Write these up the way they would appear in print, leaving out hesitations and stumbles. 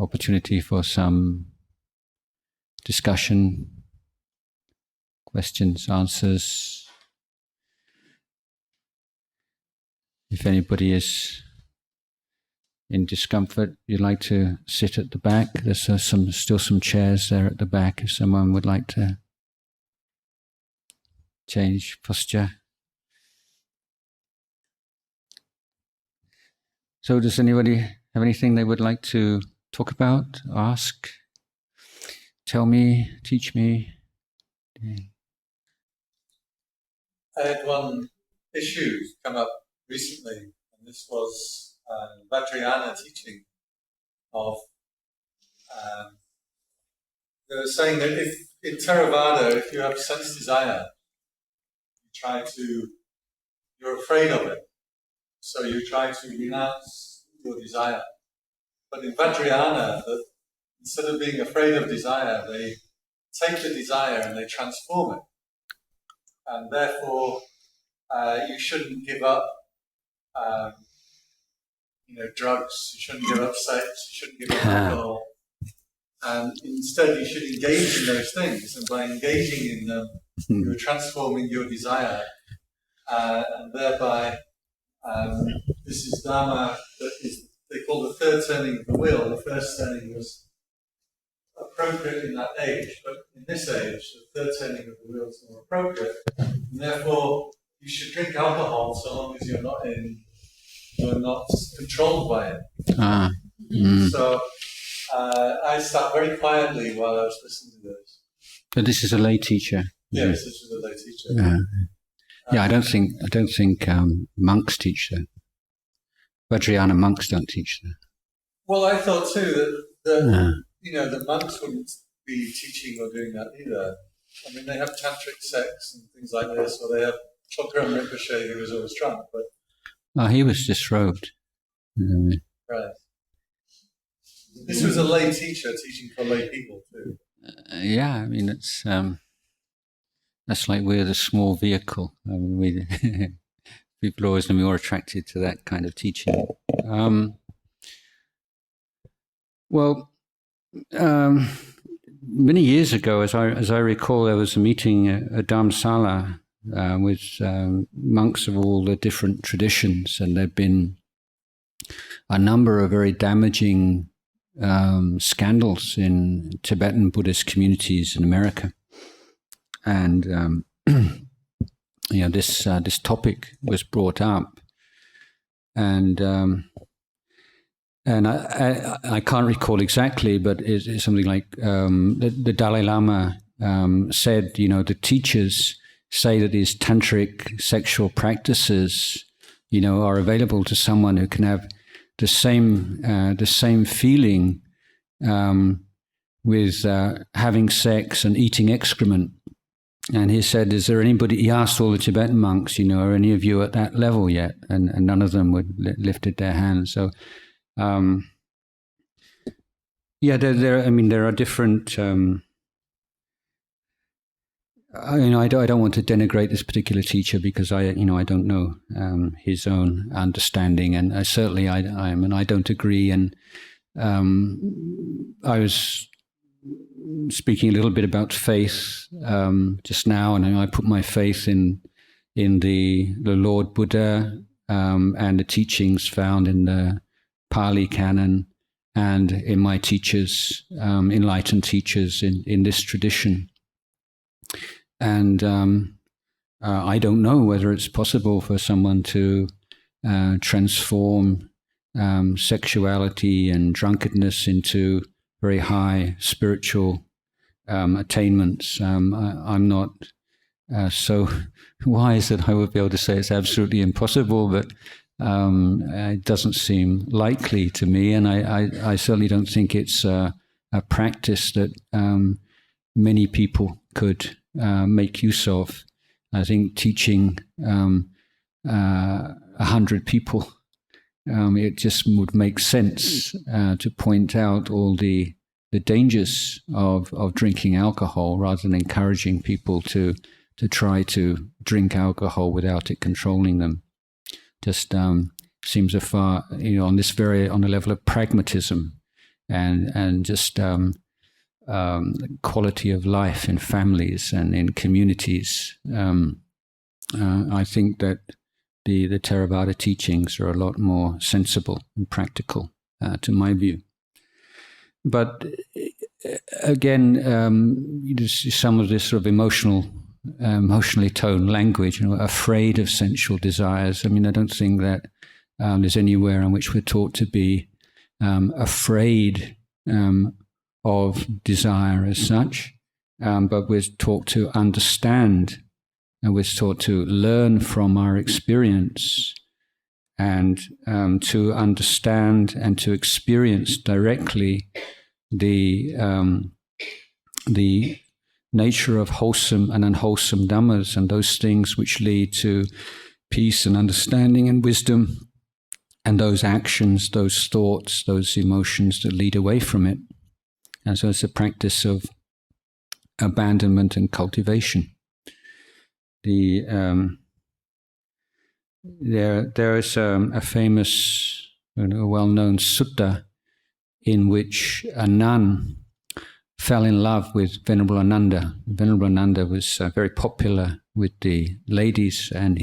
opportunity for some discussion, questions, answers. If anybody is in discomfort, you'd like to sit at the back. There's still some chairs there at the back if someone would like to change posture. So does anybody have anything they would like to talk about, ask, tell me, teach me? I had one issue come up recently, and this was Vajrayana teaching of, they were saying that if in Theravada, if you have sense desire, you're afraid of it, so you try to renounce your desire. But in Vajrayana, instead of being afraid of desire, they take the desire and they transform it. And therefore, you shouldn't give up, drugs. You shouldn't give up sex. You shouldn't give up alcohol. And instead, you should engage in those things. And by engaging in them, you're transforming your desire, and thereby, this is Dhamma that is they call the third turning of the wheel. The first turning was appropriate in that age, but in this age, the third turning of the wheel is more appropriate. And therefore, you should drink alcohol so long as you're not controlled by it. So I sat very quietly while I was listening to this. But this is a lay teacher. Yes, this is a lay teacher. I don't think monks teach that. Vajrayana monks don't teach that. Well, I thought too that the monks wouldn't be teaching or doing that either. I mean, they have tantric sex and things like this, or they have Chogram Rinpoche, who was always drunk. But he was disrobed. Right. This was a lay teacher teaching for lay people too. I mean, that's like we're the small vehicle. I mean, people are always more attracted to that kind of teaching. Many years ago, as I recall, there was a meeting at Dharamsala with monks of all the different traditions, and there'd been a number of very damaging scandals in Tibetan Buddhist communities in America, and this topic was brought up, and I can't recall exactly, but it's something like the Dalai Lama said, the teachers say that these tantric sexual practices, are available to someone who can have the same feeling with having sex and eating excrement. And he said, he asked all the Tibetan monks, are any of you at that level yet? And none of them would lifted their hands. So, there are different, I don't want to denigrate this particular teacher because I don't know his own understanding, and I don't agree. And I was speaking a little bit about faith just now, and I put my faith in the Lord Buddha and the teachings found in the Pali Canon and in my teachers, enlightened teachers in this tradition. And I don't know whether it's possible for someone to transform sexuality and drunkenness into very high spiritual attainments. I'm not so wise that I would be able to say it's absolutely impossible, but it doesn't seem likely to me, and I certainly don't think it's a practice that many people could make use of. I think teaching 100 people, it just would make sense to point out all the dangers of drinking alcohol rather than encouraging people to try to drink alcohol without it controlling them. Just seems a far, on the level of pragmatism, and just quality of life in families and in communities. I think that the Theravada teachings are a lot more sensible and practical, to my view. But again, some of this sort of emotionally toned language, afraid of sensual desires. I mean, I don't think that there's anywhere in which we're taught to be afraid of desire as such, but we're taught to understand, and we're taught to learn from our experience, and to understand and to experience directly the nature of wholesome and unwholesome dhammas, and those things which lead to peace and understanding and wisdom, and those actions, those thoughts, those emotions that lead away from it. And so it's a practice of abandonment and cultivation. There is a famous, well-known sutta in which a nun fell in love with Venerable Ananda. Venerable Ananda was very popular with the ladies, and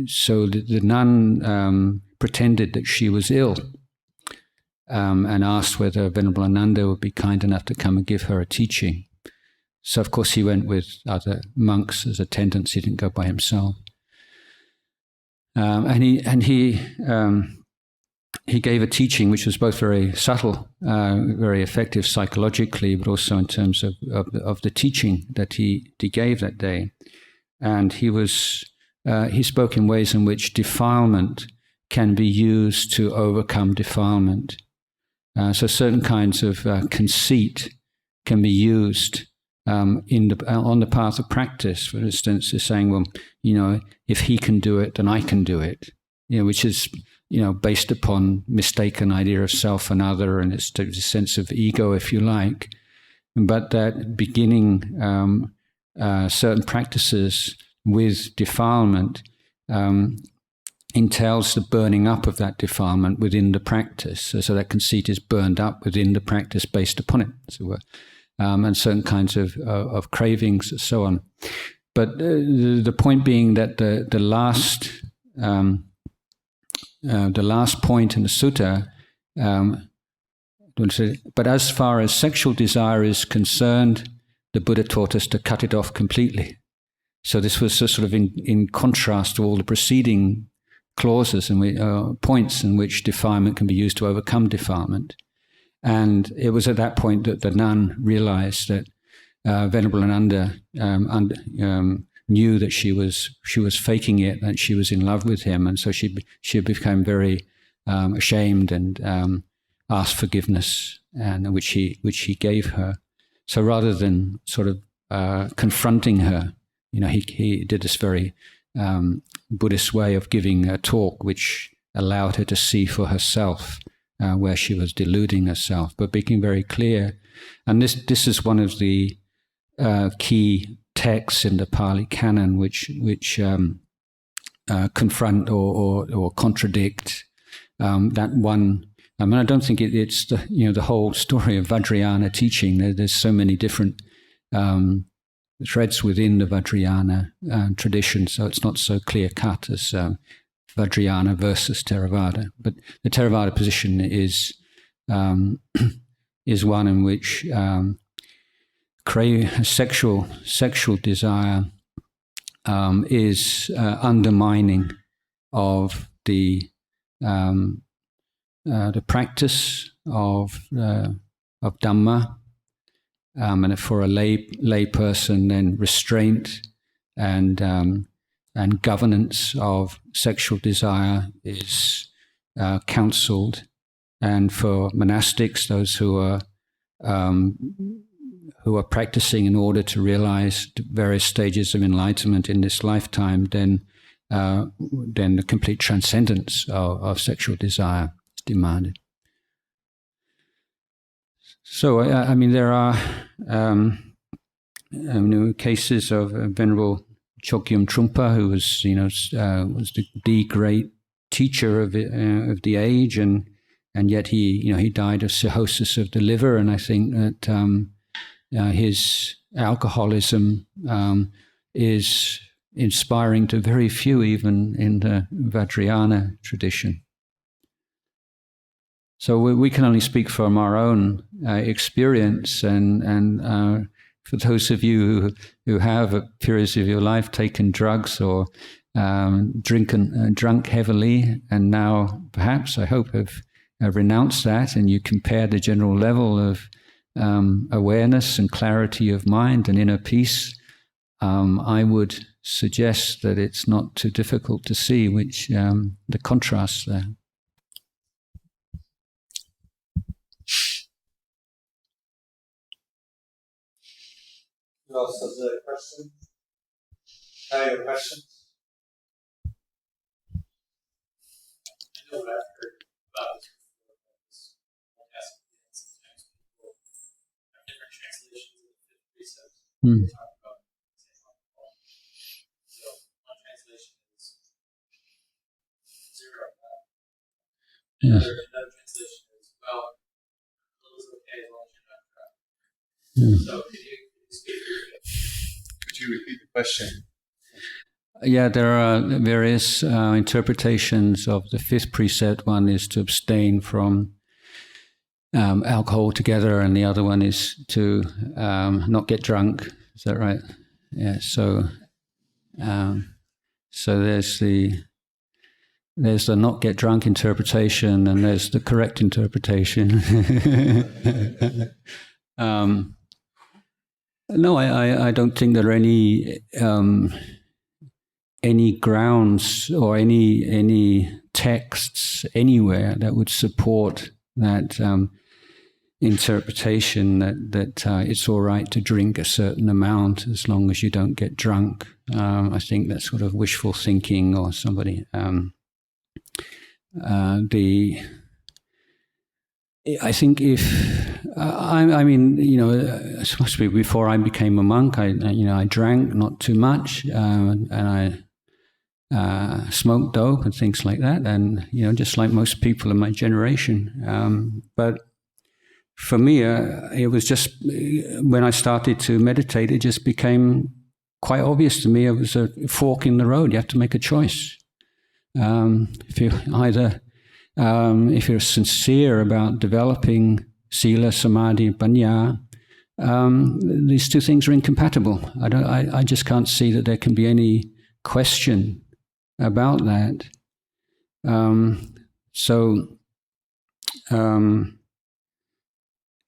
so the nun pretended that she was ill, and asked whether Venerable Ananda would be kind enough to come and give her a teaching. So of course he went with other monks as attendants. He didn't go by himself. And he gave a teaching which was both very subtle, very effective psychologically, but also in terms of the teaching that he gave that day. And he spoke in ways in which defilement can be used to overcome defilement. So certain kinds of conceit can be used on the path of practice. For instance, is saying, well, if he can do it, then I can do it. Which is based upon mistaken idea of self and other, and it's a sense of ego, if you like. But that beginning certain practices with defilement entails the burning up of that defilement within the practice. So that conceit is burned up within the practice based upon it, as it were, and certain kinds of cravings and so on. But the point being that the last point in the sutta, but as far as sexual desire is concerned, the Buddha taught us to cut it off completely. So this was sort of in contrast to all the preceding clauses and points in which defilement can be used to overcome defilement. And it was at that point that the nun realized that Venerable Ananda knew that she was faking it, that she was in love with him, and so she became very ashamed and asked forgiveness, and which he gave her. So rather than sort of confronting her, he did this very Buddhist way of giving a talk, which allowed her to see for herself where she was deluding herself, but making very clear. And this is one of the key texts in the Pali Canon, which confront or contradict that one. I mean, I don't think it's the whole story of Vajrayana teaching. There's so many different threads within the Vajrayana tradition, so it's not so clear cut as Vajrayana versus Theravada. But the Theravada position is one in which sexual desire is undermining of the practice of Dhamma, and for a lay person, then restraint and governance of sexual desire is counseled, and for monastics, those who are practicing in order to realize various stages of enlightenment in this lifetime, then the complete transcendence of sexual desire is demanded. So, I mean, there are cases of Venerable Chogyam Trungpa, who was, was the great teacher of the age, and yet he died of cirrhosis of the liver. And I think that his alcoholism is inspiring to very few, even in the Vajrayana tradition. So we can only speak from our own experience, and for those of you who have at periods of your life taken drugs or drunk heavily, and now perhaps, I hope, have renounced that, and you compare the general level of awareness and clarity of mind and inner peace, I would suggest that it's not too difficult to see the contrast there. Who else has a question? Your questions? I know what I've heard about this before, but sometimes people have different translations of the fifth precept. Talk about the same alcohol. So one translation is zero. Yes. Another translation is, well, a little is okay as long as you're not drunk. So could you speak to it? Could you repeat the question? Yeah, there are various interpretations of the fifth precept. One is to abstain from alcohol altogether, and the other one is to not get drunk. Is that right? Yeah. So there's the not get drunk interpretation, and there's the correct interpretation. No, I don't think there are any grounds or any texts anywhere that would support that interpretation that it's all right to drink a certain amount as long as you don't get drunk. I think that's sort of wishful thinking, or somebody. I think I mean, especially before I became a monk, I drank not too much, and I smoked dope and things like that, and just like most people in my generation. But for me, it was just when I started to meditate, it just became quite obvious to me. It was a fork in the road. You have to make a choice. If you're sincere about developing sila, samadhi, panya, these two things are incompatible. I just can't see that there can be any question about that.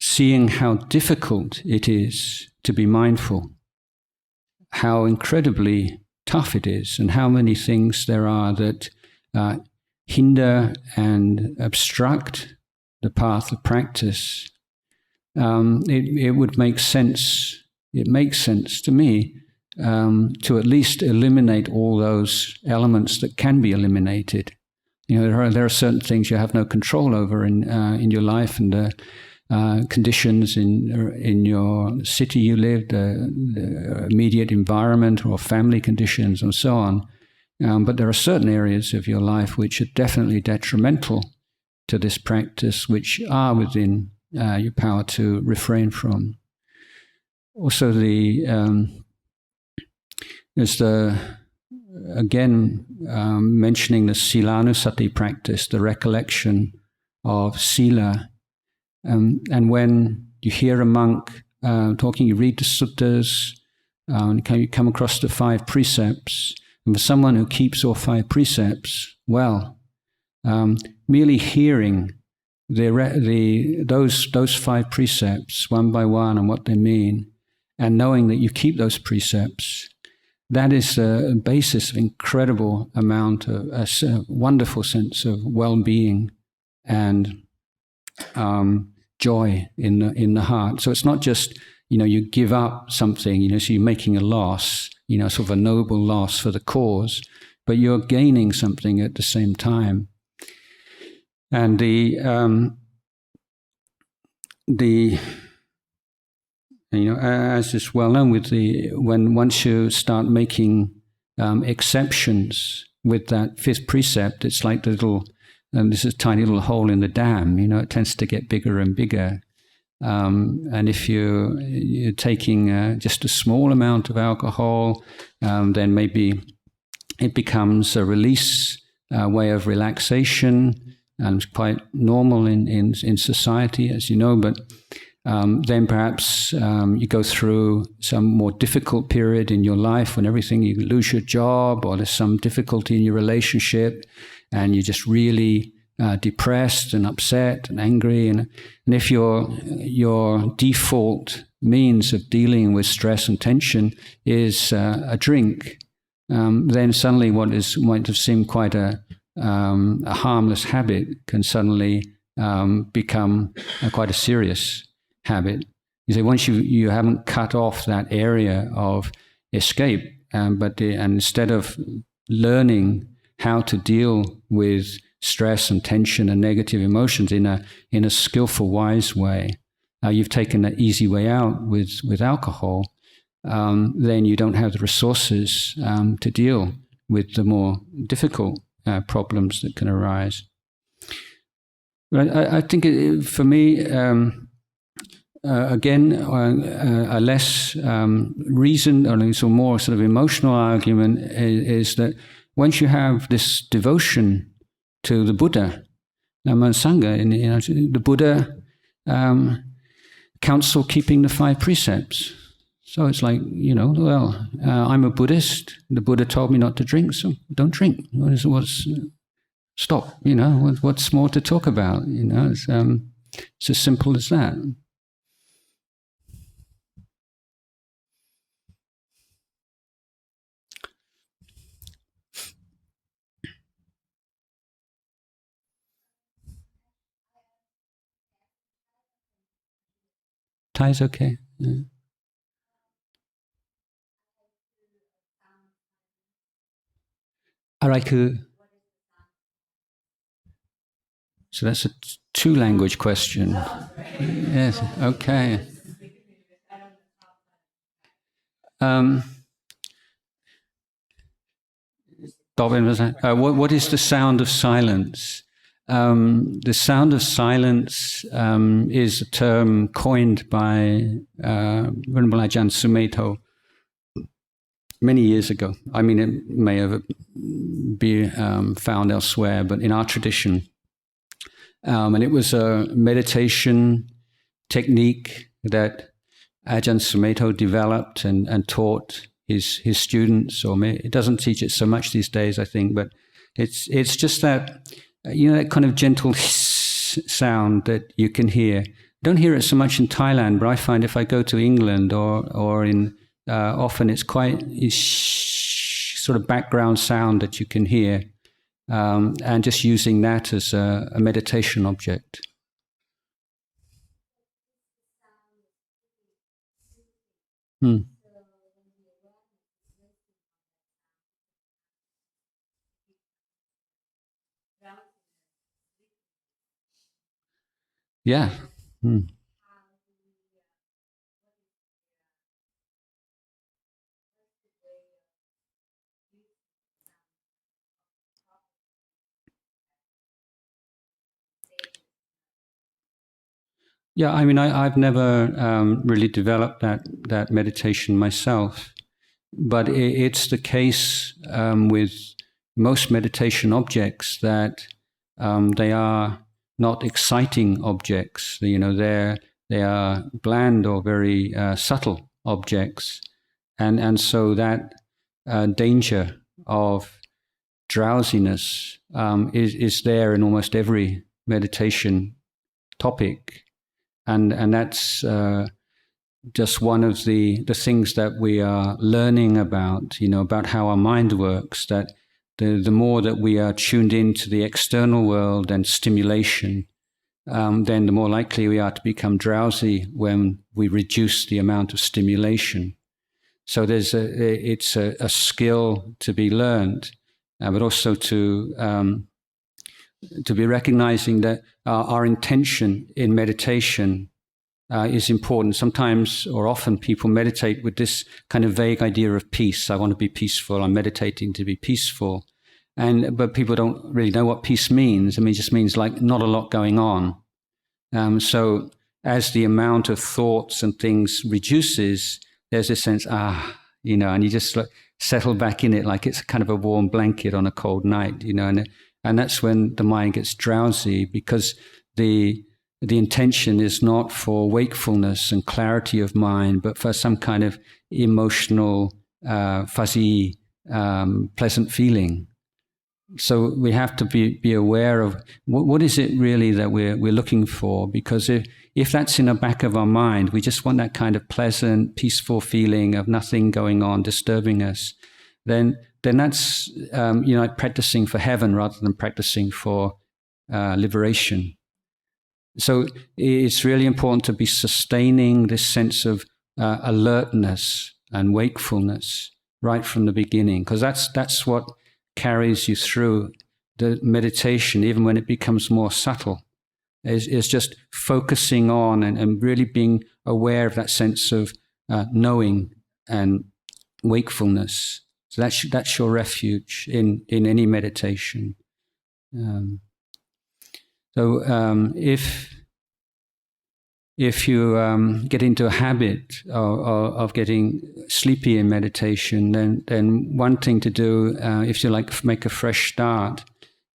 Seeing how difficult it is to be mindful, how incredibly tough it is, and how many things there are that hinder and obstruct the path of practice, it would make sense. It makes sense to me to at least eliminate all those elements that can be eliminated. There are certain things you have no control over in your life, and the conditions in your city you live, the immediate environment or family conditions, and so on. But there are certain areas of your life which are definitely detrimental to this practice, which are within your power to refrain from. Also, there's mentioning the silanusati practice, the recollection of sila. And when you hear a monk talking, you read the suttas, you come across the 5 precepts. And for someone who keeps all 5 precepts well, merely hearing those 5 precepts one by one and what they mean, and knowing that you keep those precepts, that is a basis of incredible amount of a wonderful sense of well-being and joy in the heart. So it's not just you give up something, so you're making a loss, sort of a noble loss for the cause, but you're gaining something at the same time. And as is well known, once you start making exceptions with that fifth precept, it's like the little, this is a tiny little hole in the dam. It tends to get bigger and bigger. And if you're taking just a small amount of alcohol, then maybe it becomes a release way of relaxation, and it's quite normal in society, as you know. But then perhaps you go through some more difficult period in your life when you lose your job, or there's some difficulty in your relationship, and you're just really depressed and upset and angry. And if your default means of dealing with stress and tension is a drink, then suddenly what might have seemed quite a harmless habit can suddenly become quite a serious habit. You say once you haven't cut off that area of escape, and instead of learning how to deal with stress and tension and negative emotions in a skillful, wise way, you've taken an easy way out with alcohol. Then you don't have the resources to deal with the more difficult problems that can arise. But I think for me, again, a less reasoned, or so more sort of emotional argument is that once you have this devotion to the Buddha, Dhamma and Sangha, the Buddha counsel keeping the 5 precepts. So it's like, I'm a Buddhist. The Buddha told me not to drink, so don't drink. Stop. What's more to talk about? It's as simple as that. Thai's okay. Yeah. Araiku. So that's a 2-language question. Yes, okay. What is the sound of silence? The sound of silence is a term coined by Venerable Ajahn Sumedho many years ago. I mean, it may have been found elsewhere, but in our tradition. And it was a meditation technique that Ajahn Sumedho developed and taught his students. Or it doesn't teach it so much these days, I think, but it's just that, that kind of gentle hiss sound that you can hear. Don't hear it so much in Thailand, but I find if I go to England or in often it's quite sort of background sound that you can hear, and just using that as a meditation object. Yeah. Yeah, I mean, I've never really developed that meditation myself, but it's the case with most meditation objects that they are not exciting objects. They are bland or very subtle objects, and so that danger of drowsiness is there in almost every meditation topic. And that's just one of the things that we are learning about how our mind works, that the more that we are tuned into the external world and stimulation, then the more likely we are to become drowsy when we reduce the amount of stimulation. So it's a skill to be learned, but also to be recognizing that our intention in meditation is important. Sometimes or often people meditate with this kind of vague idea of peace. I want to be peaceful. I'm meditating to be peaceful. but people don't really know what peace means. I mean, it just means like not a lot going on. So as the amount of thoughts and things reduces, there's this sense, and you just like settle back in it like it's kind of a warm blanket on a cold night, and that's when the mind gets drowsy, because the intention is not for wakefulness and clarity of mind, but for some kind of emotional, fuzzy, pleasant feeling. So we have to be aware of what is it really that we're looking for, because if that's in the back of our mind, we just want that kind of pleasant, peaceful feeling of nothing going on, disturbing us, then that's like practicing for heaven rather than practicing for liberation. So it's really important to be sustaining this sense of alertness and wakefulness right from the beginning, because that's what carries you through the meditation, even when it becomes more subtle, is just focusing on and really being aware of that sense of knowing and wakefulness. So that's your refuge in any meditation. If you get into a habit of getting sleepy in meditation, then one thing to do, if you like make a fresh start,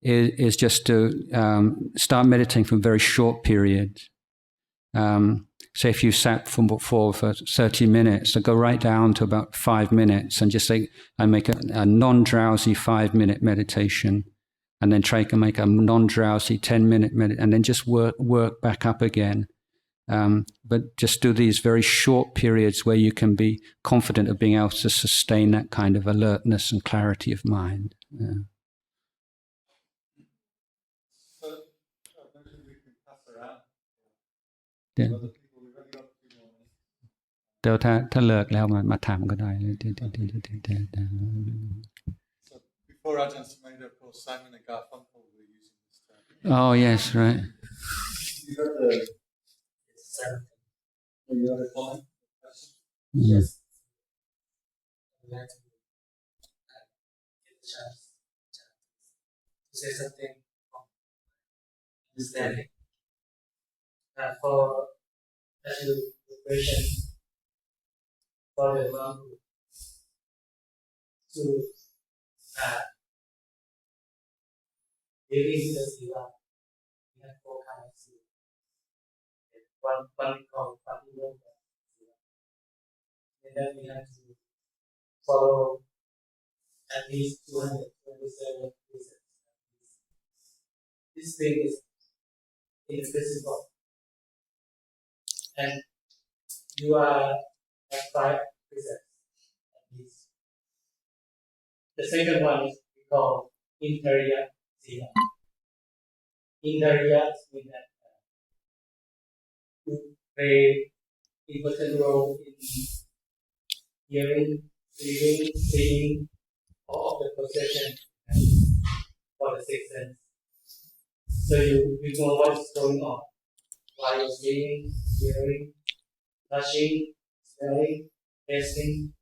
is just to start meditating for a very short period. Say if you sat for 30 minutes, so go right down to about 5 minutes and just say, I make a non-drowsy 5-minute meditation, and then try to make a non-drowsy 10-minute meditation, and then just work back up again. But just do these very short periods where you can be confident of being able to sustain that kind of alertness and clarity of mind. Yeah. So, maybe we can pass around. Yeah. Other people, we've only got 2 more minutes. เดี๋ยวถ้าเลิกแล้วมาถามก็ได้ So, before Ajahn made, of course, Simon and Garfunkel were using this term. Oh yes, right. You got the... You got a comment? Yes. I'd like to get the chance to say something from understanding. For education, for the monk to living the Siva, we have 4 kinds of Siva. One we call Patiloka Siva. And then we have to follow at least 227 precepts. This thing is invisible. And you are at 5 precepts at least. The second one is we call Indriya Siva. Indriya means that you play important role in hearing, reading, seeing, all of the possession for the 6 senses. So you know what's going on while you're seeing, hearing, touching, smelling, tasting,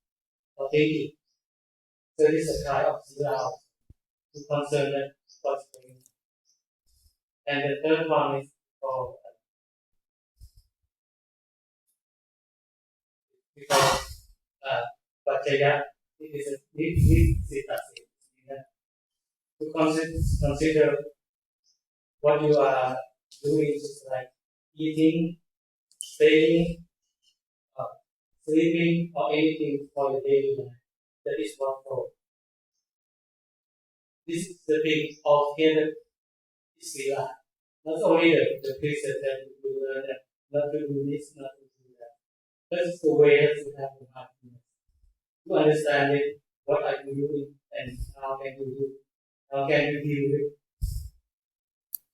or thinking. So this is a kind of Siva to concern that what's going on. And the third one is called Pachaya. It is a big Siddha. To consider what you are doing, is like eating, staying, sleeping, or anything for your daily life. That is one for. This is the thing altogether is Siva. Not only the precept that you learn that not to do this, not to do that. That's the way to have the mindfulness. To understand it, what are you doing and how can you do? How can you deal with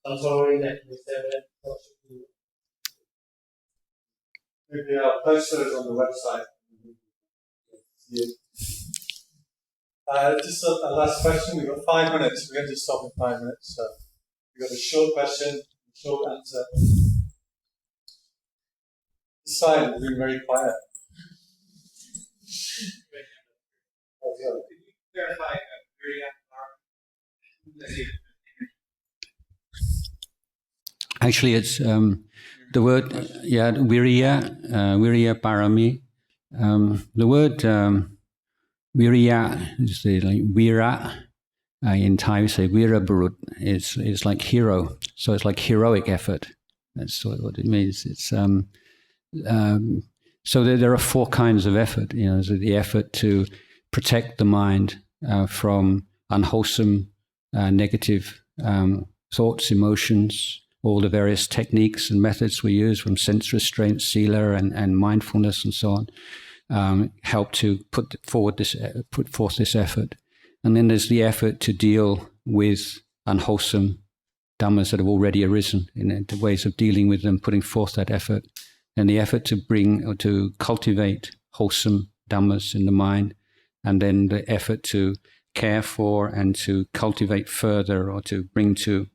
controlling that yourself and what you do? Maybe I'll post those on the website. Yeah. Just a last question. We've got 5 minutes. We're going to stop in 5 minutes. So we've got a short question, a short answer. This side has been very quiet. Could you clarify Virya Dharma Actually, it's the word, Viriya Parami. The word Viriya is like Vira. In Thai, we say Vira Burut. It's like hero. So it's like heroic effort. That's what it means. It's so there are four kinds of effort. There's the effort to protect the mind from unwholesome, negative thoughts, emotions. All the various techniques and methods we use, from sense restraint, sila, and mindfulness, and so on, help to put forth this effort. And then there's the effort to deal with unwholesome dhammas that have already arisen, the ways of dealing with them, putting forth that effort, and the effort to bring or to cultivate wholesome dhammas in the mind, and then the effort to care for and to cultivate further, or to bring to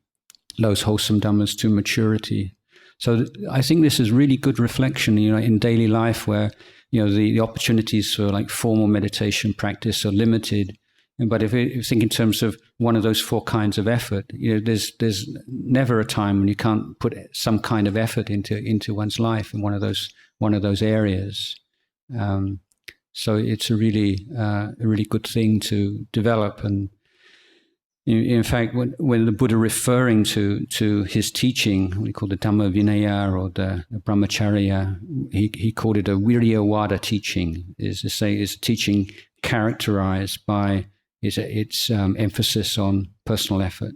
those wholesome dhammas to maturity. So I think this is really good reflection, in daily life, where the opportunities for like formal meditation practice are limited. But if you think in terms of one of those four kinds of effort, there's never a time when you can't put some kind of effort into one's life in one of those areas. So it's a really good thing to develop. And in fact, when the Buddha referring to his teaching, we call the Dhamma Vinaya or the Brahmacharya, he called it a Viryavada teaching. Is to say, is a teaching characterized by its emphasis on personal effort.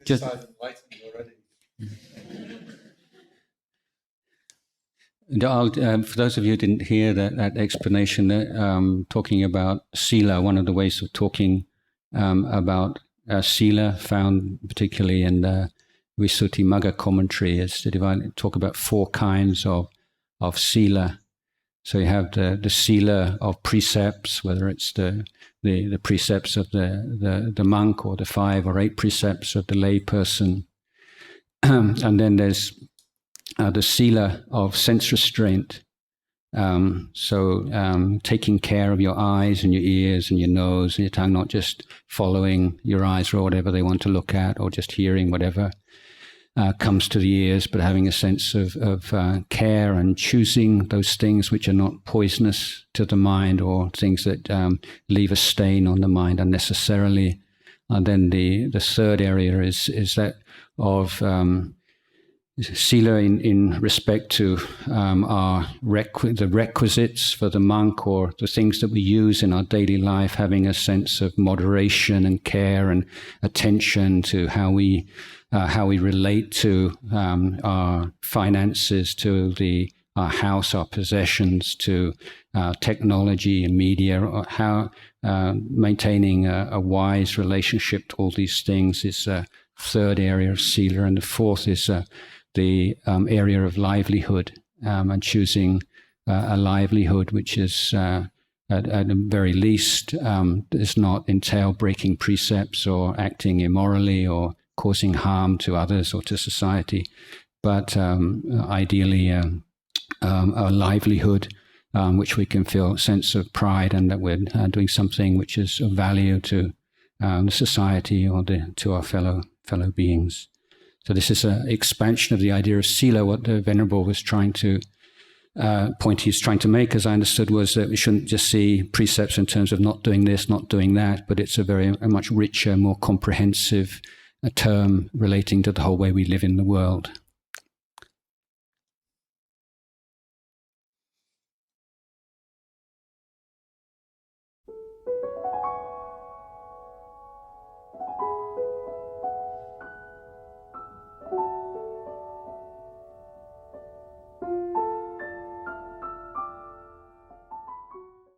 This side enlightened already. For those of you who didn't hear that explanation, talking about sila, one of the ways of talking about sila, found particularly in the Visuddhimagga commentary, is to talk about four kinds of sila. So you have the sila of precepts, whether it's the precepts of the monk, or the 5 or 8 precepts of the lay person, and then there's the sila of sense restraint. Taking care of your eyes and your ears and your nose and your tongue, not just following your eyes or whatever they want to look at, or just hearing whatever comes to the ears, but having a sense of care and choosing those things which are not poisonous to the mind, or things that leave a stain on the mind unnecessarily. And then the third area is that of sila in respect to the requisites for the monk, or the things that we use in our daily life, having a sense of moderation and care and attention to how we relate to our finances, to our house, our possessions, to technology and media, or how maintaining a wise relationship to all these things is a third area of sila. And the fourth is the area of livelihood, and choosing a livelihood which is, at the very least, does not entail breaking precepts or acting immorally or causing harm to others or to society, but ideally a livelihood which we can feel a sense of pride, and that we're doing something which is of value to the society or to our fellow beings. So this is an expansion of the idea of sila. What the Venerable was trying to point he's trying to make, as I understood, was that we shouldn't just see precepts in terms of not doing this, not doing that, but it's a much richer, more comprehensive term relating to the whole way we live in the world.